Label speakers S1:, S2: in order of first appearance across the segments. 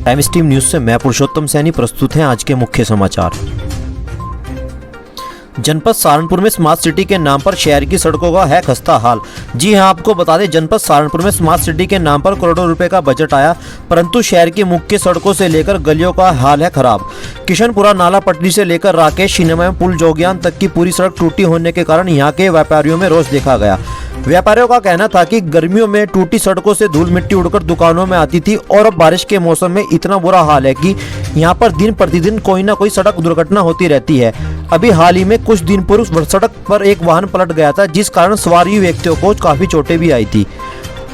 S1: Time stream news से मैं पुरुषोत्तम सैनी। प्रस्तुत हैं आज के मुख्य समाचार। जनपद सहारनपुर में स्मार्ट सिटी के नाम पर शहर की सड़कों का है खस्ता हाल। जी हां, आपको बता दें, जनपद सहारनपुर में स्मार्ट सिटी के नाम पर करोड़ों रुपए का बजट आया, परंतु शहर की मुख्य सड़कों से लेकर गलियों का हाल है खराब। किशनपुरा नाला पटरी से लेकर राकेश सिनेमा पुल जोगियान तक की पूरी सड़क टूटी होने के कारण यहाँ के व्यापारियों में रोष देखा गया। व्यापारियों का कहना था कि गर्मियों में टूटी सड़कों से धूल मिट्टी उड़कर दुकानों में आती थी और अब बारिश के मौसम में इतना बुरा हाल है कि यहाँ पर दिन प्रतिदिन कोई ना कोई सड़क दुर्घटना होती रहती है। अभी हाल ही में कुछ दिन पूर्व सड़क पर एक वाहन पलट गया था, जिस कारण सवारी व्यक्तियों को काफी चोटें भी आई थी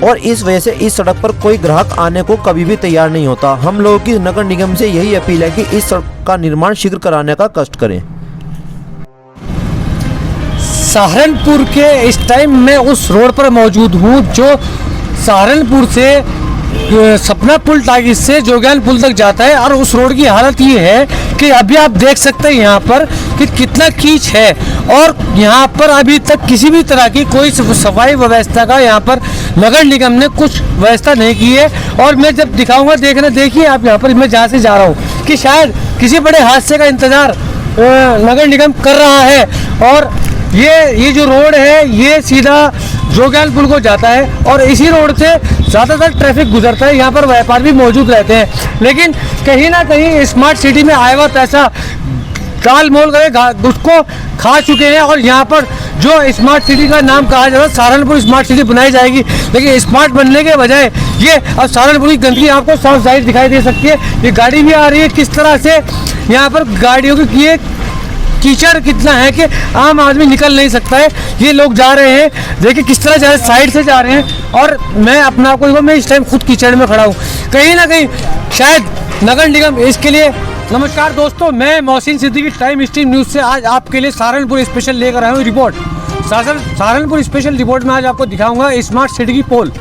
S1: और इस वजह से इस सड़क पर कोई ग्राहक आने को कभी भी तैयार नहीं होता। हम लोगों की नगर निगम से यही अपील है कि इस सड़क का निर्माण शीघ्र कराने का कष्ट करें।
S2: सहारनपुर के इस टाइम मैं उस रोड पर मौजूद हूँ जो सहारनपुर से सपना पुल टागिस से जोगियान पुल तक जाता है और उस रोड की हालत ये है कि अभी आप देख सकते हैं यहाँ पर कि कितना कीच है और यहाँ पर अभी तक किसी भी तरह की कोई सफाई व्यवस्था का यहाँ पर नगर निगम ने कुछ व्यवस्था नहीं की है। और मैं जब दिखाऊंगा देखिए आप यहाँ पर मैं जहाँ से जा रहा हूँ कि शायद किसी बड़े हादसे का इंतजार नगर निगम कर रहा है और ये जो रोड है ये सीधा जोगियान पुल को जाता है और इसी रोड से ज़्यादातर ट्रैफिक गुजरता है। यहाँ पर व्यापार भी मौजूद रहते हैं, लेकिन कहीं ना कहीं स्मार्ट सिटी में आया हुआ पैसा गाल मोल कर उसको खा चुके हैं और यहाँ पर जो स्मार्ट सिटी का नाम कहा जा रहा है सहारनपुर स्मार्ट सिटी बनाई जाएगी, लेकिन स्मार्ट बनने के बजाय ये अब सहारनपुर की गंदगी आपको साफ जाहिर दिखाई दे सकती है। ये गाड़ी भी आ रही है, किस तरह से यहाँ पर गाड़ियों की ये कीचड़ कितना है कि आम आदमी निकल नहीं सकता है। ये लोग जा रहे हैं, देखिए किस तरह जा रहे हैं, साइड से जा रहे हैं और मैं अपना आपको देखो मैं इस टाइम खुद कीचड़ में खड़ा हूँ। कहीं ना कहीं शायद नगर निगम इसके लिए। नमस्कार दोस्तों, मैं Mohsin Siddiqui time stream news से आज आपके लिए सहारनपुर स्पेशल लेकर आया हूँ रिपोर्ट। सहारनपुर स्पेशल रिपोर्ट में आज आपको दिखाऊंगा स्मार्ट सिटी की पोल।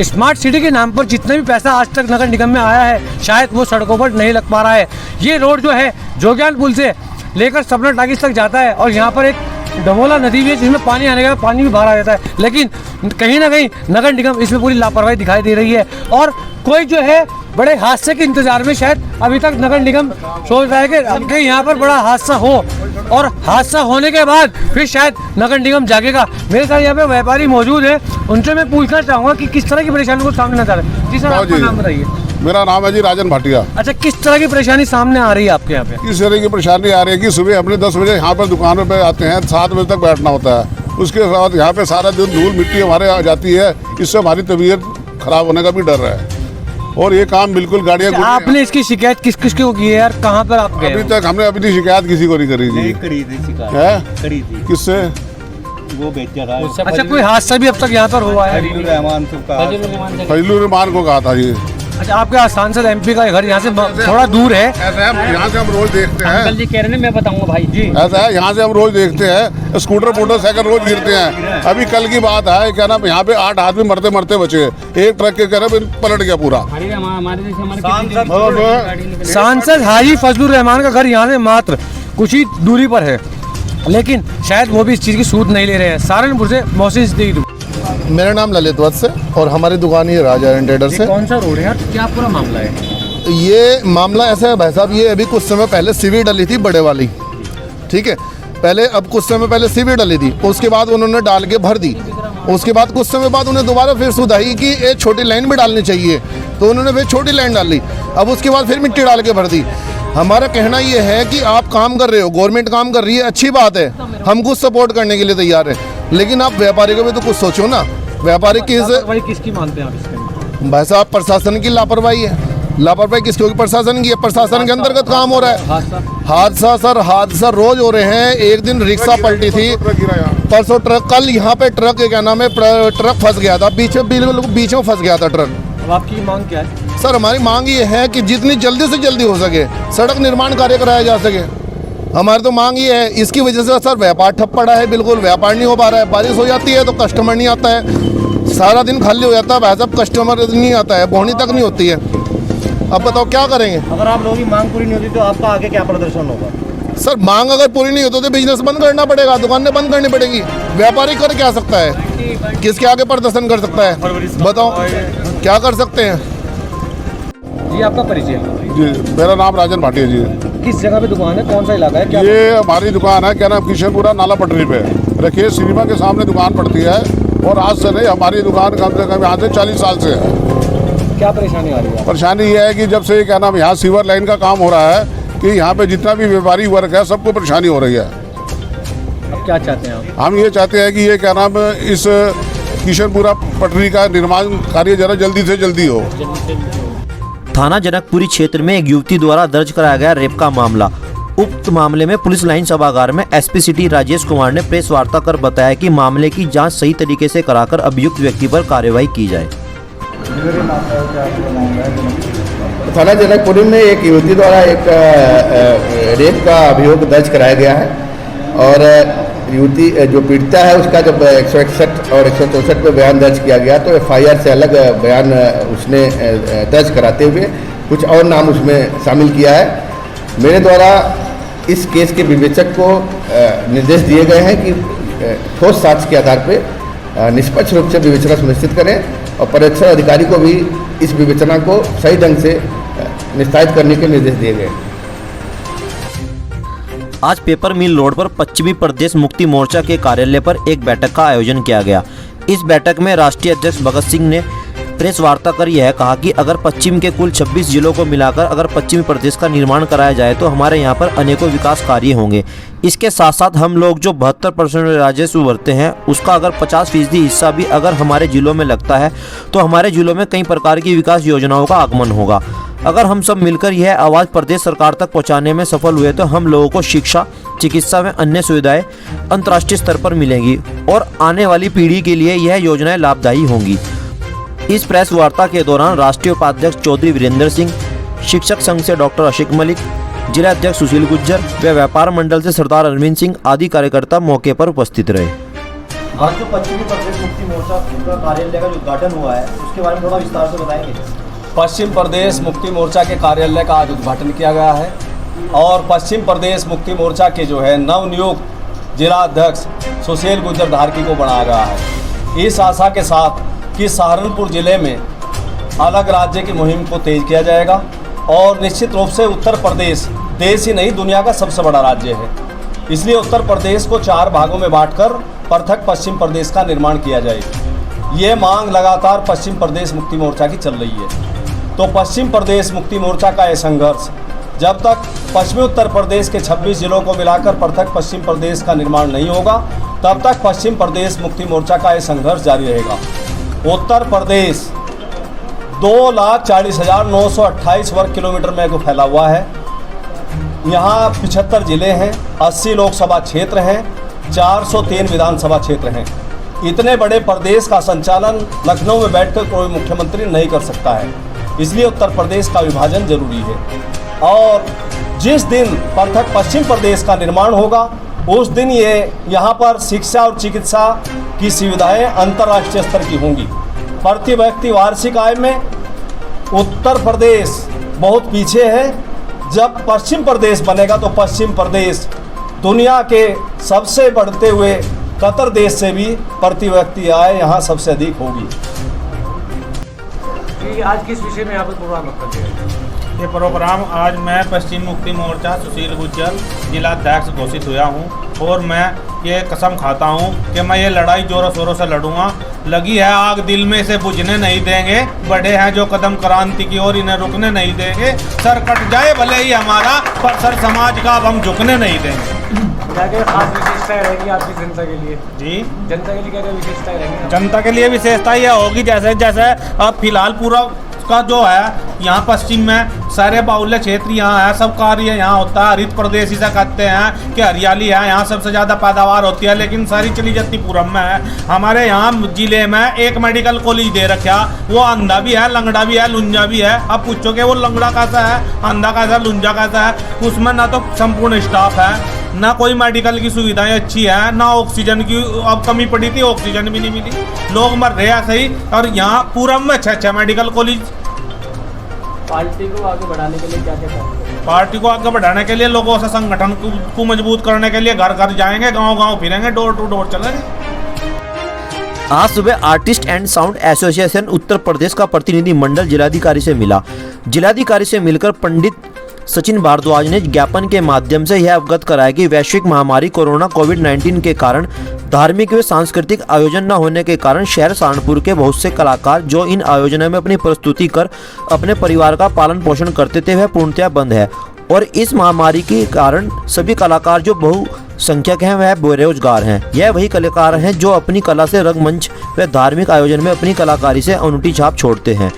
S2: स्मार्ट सिटी के नाम पर जितना भी पैसा आज तक नगर निगम में आया है शायद वो सड़कों पर नहीं लग पा रहा है। ये रोड जो है जोगियान पुल से लेकर सपना टागिस तक जाता है और यहाँ पर एक डमोला नदी भी है जिसमें पानी आने का पानी भी बाहर आ जाता है, लेकिन कहीं ना कहीं नगर निगम इसमें पूरी लापरवाही दिखाई दे रही है और कोई जो है बड़े हादसे के इंतजार में शायद अभी तक नगर निगम सोच रहा है कि यहाँ पर बड़ा हादसा हो और हादसा होने के बाद फिर शायद नगर निगम जागेगा। मेरे साथ यहाँ पे व्यापारी मौजूद है, उनसे मैं पूछना चाहूँगा कि किस तरह की परेशानी को सामने नजर है। जी सर, आपका नाम बताइए।
S3: मेरा नाम है जी राजन भाटिया।
S2: अच्छा, किस तरह की परेशानी सामने आ रही है आपके यहाँ पे?
S3: इस तरह की परेशानी आ रही है कि सुबह अपने 10 बजे यहाँ पर दुकानों पे आते हैं, 7 बजे तक बैठना होता है। उसके बाद यहाँ पे सारा दिन धूल मिट्टी हमारे आ जाती है, इससे हमारी तबीयत खराब होने का भी डर है और ये काम बिल्कुल गाड़ियाँ।
S2: आपने इसकी शिकायत किस किस को की है यार? कहाँ पर आप गए?
S3: अभी तक हमने अपनी शिकायत किसी को नहीं करी थी।
S4: करी थी।
S3: किससे?
S4: वो बेचा रहा।
S2: अच्छा, कोई हादसा भी अब तक यहाँ पर हुआ है?
S3: फजलुर रहमान को कहा था ये।
S2: अच्छा, आपके सांसद MP का घर यहाँ से थोड़ा दूर है।
S3: यहाँ से हम रोज देखते हैं।
S4: अंकल जी कह रहे हैं, मैं बताऊंगा भाई जी।
S3: ऐसा है, यहाँ से हम रोज देखते हैं, स्कूटर मोटरसाइकिल रोज गिरते हैं। अभी कल की बात है, क्या नाम, यहाँ पे 8 आदमी मरते मरते बचे, एक ट्रक के कह पलट गया पूरा।
S2: सांसद हाजी फजलुर रहमान का घर यहाँ से मात्र कुछ ही दूरी पर है, लेकिन शायद वो भी इस चीज़ की सूद नहीं ले रहे हैं। सहारनपुर से मोहसिन सिद्दीकी।
S5: मेरा नाम ललित वत्स है और हमारी दुकान ये राजा ट्रेडर्स है।
S2: कौन सा रोड है यार? क्या पूरा मामला है?
S5: ये मामला ऐसा है भाई साहब, ये अभी कुछ समय पहले सीवी डली थी बड़े वाली, ठीक है, पहले अब कुछ समय पहले सीवी डली थी, उसके बाद उन्होंने डाल के भर दी। उसके बाद कुछ समय बाद उन्हें दोबारा फिर सुध आई कि एक छोटी लाइन भी डालनी चाहिए, तो उन्होंने फिर छोटी लाइन डाली। अब उसके बाद फिर मिट्टी डाल के भर दी। हमारा कहना ये है कि आप काम कर रहे हो, गवर्नमेंट काम कर रही है, अच्छी बात है, हम कुछ सपोर्ट करने के लिए तैयार है, लेकिन आप व्यापारी को भी तो कुछ सोचो ना। व्यापारी
S2: किसकी मानते हैं आप इसके?
S5: भाई साहब, प्रशासन की लापरवाही है। लापरवाही किसकी होगी? प्रशासन की है। प्रशासन के अंतर्गत काम हो रहा है। हादसा सर, हादसा रोज हो रहे हैं। एक दिन रिक्शा पलटी थी, परसों ट्रक, कल यहाँ पे ट्रक क्या नाम है, ट्रक फंस गया था, बीच में फंस गया था ट्रक।
S2: अब आपकी मांग क्या है?
S5: सर, हमारी मांग ये है कि जितनी जल्दी से जल्दी हो सके सड़क निर्माण कार्य कराया जा सके। हमारी तो मांग ये है। इसकी वजह से सर व्यापार ठप पड़ा है, बिल्कुल व्यापार नहीं हो पा रहा है। बारिश हो जाती है तो कस्टमर नहीं आता है, सारा दिन खाली हो जाता है भाई साहब, कस्टमर नहीं आता है, बोहनी तक नहीं होती है। अब बताओ क्या करेंगे?
S6: अगर आप लोगों की मांग पूरी नहीं होती तो आपका आगे क्या प्रदर्शन होगा?
S5: सर, मांग अगर पूरी नहीं होती तो बिजनेस बंद करना पड़ेगा, दुकानें बंद करनी पड़ेगी। व्यापारी कर क्या सकता है? किसके आगे प्रदर्शन कर सकता है? बताओ क्या कर सकते हैं?
S2: जी आपका परिचय?
S3: जी मेरा नाम राजन भाटिया जी है।
S2: किस जगह पे दुकान है, कौन सा इलाका है, क्या?
S3: ये हमारी दुकान है, क्या नाम, किशनपुरा नाला पटरी पे रखिए सिनेमा के सामने दुकान पड़ती है। और आज से नहीं, हमारी दुकान कम से कम यहाँ से 40 साल से है।
S2: क्या परेशानी आ रही है?
S3: परेशानी ये है कि जब से क्या नाम यहाँ सीवर लाइन का काम हो रहा है कि यहाँ पे जितना भी व्यापारी वर्ग है सबको परेशानी हो रही है।
S2: अब क्या चाहते हैं आप?
S3: हम ये चाहते हैं कि ये क्या नाम इस किशनपुरा पटरी का निर्माण कार्य जरा जल्दी से जल्दी हो।
S1: थाना जनकपुरी क्षेत्र में एक युवती द्वारा दर्ज कराया गया रेप का मामला। उक्त मामले में पुलिस लाइन सभागार में एसपी सिटी राजेश कुमार ने प्रेस वार्ता कर बताया कि मामले की जांच सही तरीके से कराकर अभियुक्त व्यक्ति पर कार्यवाही की जाए।
S7: थाना जनकपुरी में एक युवती द्वारा एक रेप का अभियोग दर्ज कराया गया है और युवती जो पीड़िता है उसका जब 161 और 164 पे बयान दर्ज किया गया तो एफआईआर से अलग बयान उसने दर्ज कराते हुए कुछ और नाम उसमें शामिल किया है। मेरे द्वारा इस केस के विवेचक को निर्देश दिए गए हैं कि ठोस साक्ष्य के आधार पर निष्पक्ष रूप से विवेचना सुनिश्चित करें और परीक्षण अधिकारी को भी इस विवेचना को सही ढंग से निस्तारित करने के निर्देश दिए गए।
S1: आज पेपर मिल रोड पर पश्चिमी प्रदेश मुक्ति मोर्चा के कार्यालय पर एक बैठक का आयोजन किया गया। इस बैठक में राष्ट्रीय अध्यक्ष भगत सिंह ने प्रेस वार्ता कर यह कहा कि अगर पश्चिम के कुल 26 जिलों को मिलाकर अगर पश्चिमी प्रदेश का निर्माण कराया जाए तो हमारे यहाँ पर अनेकों विकास कार्य होंगे। इसके साथ साथ हम लोग जो 72% राजस्व भरते हैं उसका अगर 50% हिस्सा भी अगर हमारे जिलों में लगता है तो हमारे जिलों में कई प्रकार की विकास योजनाओं का आगमन होगा। अगर हम सब मिलकर यह आवाज़ प्रदेश सरकार तक पहुँचाने में सफल हुए तो हम लोगों को शिक्षा, चिकित्सा व अन्य सुविधाएं अंतर्राष्ट्रीय स्तर पर मिलेंगी और आने वाली पीढ़ी के लिए यह योजनाएं लाभदायी होंगी। इस प्रेस वार्ता के दौरान राष्ट्रीय उपाध्यक्ष चौधरी वीरेंद्र सिंह, शिक्षक संघ से डॉक्टर आशिक मलिक, जिला अध्यक्ष सुशील गुज्जर व व्यापार मंडल से सरदार अरविंद सिंह आदि कार्यकर्ता मौके पर उपस्थित रहे।
S6: आज जो पश्चिमी प्रदेश मुक्ति मोर्चा का कार्यालय का जो उद्घाटन हुआ है उसके बारे में थोड़ा विस्तार से बताएंगे।
S8: पश्चिम प्रदेश मुक्ति मोर्चा के कार्यालय का आज उद्घाटन किया गया है और पश्चिम प्रदेश मुक्ति मोर्चा के जो है नवनियुक्त जिला अध्यक्ष सुशील गुज्जर धारकी को बनाया गया है इस आशा के साथ कि सहारनपुर ज़िले में अलग राज्य की मुहिम को तेज किया जाएगा और निश्चित रूप से उत्तर प्रदेश देश ही नहीं दुनिया का सबसे बड़ा राज्य है। इसलिए उत्तर प्रदेश को 4 भागों में बांटकर पृथक पश्चिम प्रदेश का निर्माण किया जाए। ये मांग लगातार पश्चिम प्रदेश मुक्ति मोर्चा की चल रही है। तो पश्चिम प्रदेश मुक्ति मोर्चा का ये संघर्ष जब तक पश्चिमी उत्तर प्रदेश के 26 जिलों को मिलाकर पृथक पश्चिम प्रदेश का निर्माण नहीं होगा तब तक पश्चिम प्रदेश मुक्ति मोर्चा का ये संघर्ष जारी रहेगा। उत्तर प्रदेश 2,40,928 वर्ग किलोमीटर में को फैला हुआ है। यहाँ 75 जिले हैं, 80 लोकसभा क्षेत्र हैं, 403 विधानसभा क्षेत्र हैं। इतने बड़े प्रदेश का संचालन लखनऊ में बैठकर कोई मुख्यमंत्री नहीं कर सकता है। इसलिए उत्तर प्रदेश का विभाजन जरूरी है और जिस दिन पृथक पश्चिम प्रदेश का निर्माण होगा उस दिन ये यहाँ पर शिक्षा और चिकित्सा की सुविधाएं अंतर्राष्ट्रीय स्तर की होंगी। प्रति व्यक्ति वार्षिक आय में उत्तर प्रदेश बहुत पीछे है। जब पश्चिम प्रदेश बनेगा तो पश्चिम प्रदेश दुनिया के सबसे बढ़ते हुए कतर देश से भी प्रति व्यक्ति आय यहाँ सबसे अधिक होगी।
S2: आज किस विषय में यहाँ पर प्रोग्राम रखा गया है?
S9: ये प्रोग्राम आज मैं पश्चिम मुक्ति मोर्चा सुशील गुज्जर जिला अध्यक्ष घोषित हुआ हूँ और मैं ये कसम खाता हूँ कि मैं ये लड़ाई जोरों शोरों से लड़ूंगा। लगी है आग दिल में से बुझने नहीं देंगे, बढ़े हैं जो कदम क्रांति की ओर इन्हें रुकने नहीं देंगे। सर कट जाए भले ही हमारा पर सर समाज का अब हम झुकने नहीं देंगे।
S2: क्या क्या खास विशेषताएं रहेगी आपकी जनता के लिए?
S9: जी
S2: जनता के लिए क्या क्या विशेषताएं रहेंगी?
S9: जनता के लिए विशेषता यह होगी जैसे जैसे अब फिलहाल पूरा का जो है यहाँ पश्चिम में सारे बाहुल्य क्षेत्र यहाँ है, सब कार्य यहाँ होता है। हरित प्रदेश इसे कहते हैं कि हरियाली है, यहाँ सबसे ज़्यादा पैदावार होती है, लेकिन सारी चली जाती पूरब में है। हमारे यहाँ जिले में एक मेडिकल कॉलेज दे रखा, वो अंधा भी है, लंगड़ा भी है, लुंजा भी है। अब पूछो कि वो लंगड़ा कैसा है, अंधा कैसा, लुंजा कैसा है। उसमें ना तो संपूर्ण स्टाफ है, ना कोई मेडिकल की सुविधाएं अच्छी है, ना ऑक्सीजन की अब कमी पड़ी थी, ऑक्सीजन भी नहीं मिली, लोग मर रहे हैं सही। और यहाँ पूरब में 6 मेडिकल कॉलेज।
S2: पार्टी को आगे बढ़ाने के लिए क्या क्या करेंगे?
S9: पार्टी को आगे बढ़ाने के लिए लोगों से संगठन को मजबूत करने के लिए घर घर जाएंगे, गांव गांव फिरेंगे, डोर टू डोर चलेंगे।
S1: आज सुबह artist and sound association Uttar Pradesh का प्रतिनिधि मंडल जिलाधिकारी से मिला। जिलाधिकारी से मिलकर पंडित सचिन भारद्वाज ने ज्ञापन के माध्यम से यह अवगत कराया कि वैश्विक महामारी कोरोना कोविड-19 के कारण धार्मिक व सांस्कृतिक आयोजन न होने के कारण शहर सहारनपुर के बहुत से कलाकार जो इन आयोजनों में अपनी प्रस्तुति कर अपने परिवार का पालन पोषण करते थे वह पूर्णतः बंद है और इस महामारी के कारण सभी कलाकार जो बहुसंख्यक हैं वह बेरोजगार हैं। यह वही कलाकार हैं जो अपनी कला से रंगमंच व धार्मिक आयोजन में अपनी कलाकारी से अनूठी छाप छोड़ते हैं,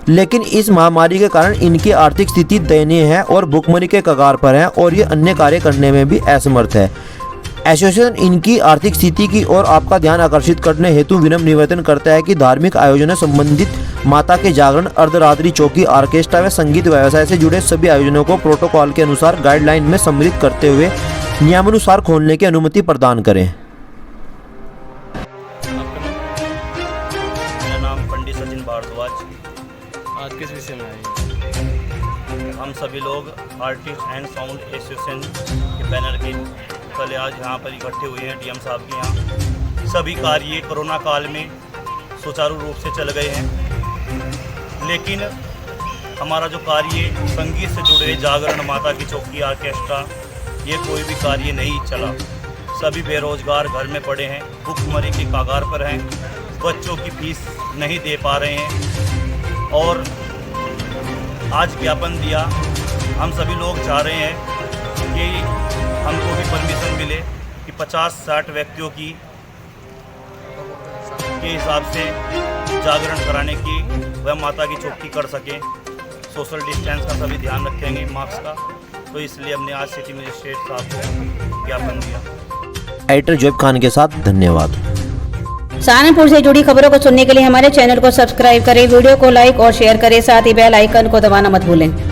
S1: लेकिन इस महामारी के कारण इनकी आर्थिक स्थिति दयनीय है और भुखमरी के कगार पर है और ये अन्य कार्य करने में भी असमर्थ है। एसोसिएशन इनकी आर्थिक स्थिति की ओर आपका ध्यान आकर्षित करने हेतु विनम्र निवेदन करता है कि धार्मिक आयोजनों संबंधित माता के जागरण, अर्धरात्रि चौकी, ऑर्केस्ट्रा व संगीत व्यवसाय से जुड़े सभी आयोजनों को प्रोटोकॉल के अनुसार गाइडलाइन में सम्मिलित करते हुए नियमानुसार खोलने की अनुमति प्रदान करें।
S10: मेरा नाम पंडित सचिन भारद्वाज।
S2: आज किस विषय में आए?
S10: हम सभी लोग आर्टिस्ट एंड साउंड एसोसिएशन के बैनर के कल आज यहाँ पर इकट्ठे हुए हैं डीएम साहब के यहाँ। सभी कार्य कोरोना काल में सुचारू रूप से चल गए हैं, लेकिन हमारा जो कार्य संगीत से जुड़े जागरण, माता की चौकी, ऑर्केस्ट्रा, ये कोई भी कार्य नहीं चला। सभी बेरोजगार घर में पड़े हैं, भुखमरी के कगार पर हैं, बच्चों की फीस नहीं दे पा रहे हैं और आज ज्ञापन दिया। हम सभी लोग चाह रहे हैं कि हमको भी परमिशन मिले कि 50-60 व्यक्तियों की के हिसाब से जागरण कराने की वह माता की चौकी कर सकें। सोशल डिस्टेंस का सभी ध्यान रखेंगे, मास्क का, तो इसलिए हमने आज सिटी मजिस्ट्रेट साहब को ज्ञापन दिया।
S1: एडिटर जोब खान के साथ धन्यवाद।
S11: सहारनपुर से जुड़ी खबरों को सुनने के लिए हमारे चैनल को सब्सक्राइब करें, वीडियो को लाइक और शेयर करें, साथ ही बेल आइकन को दबाना मत भूलें।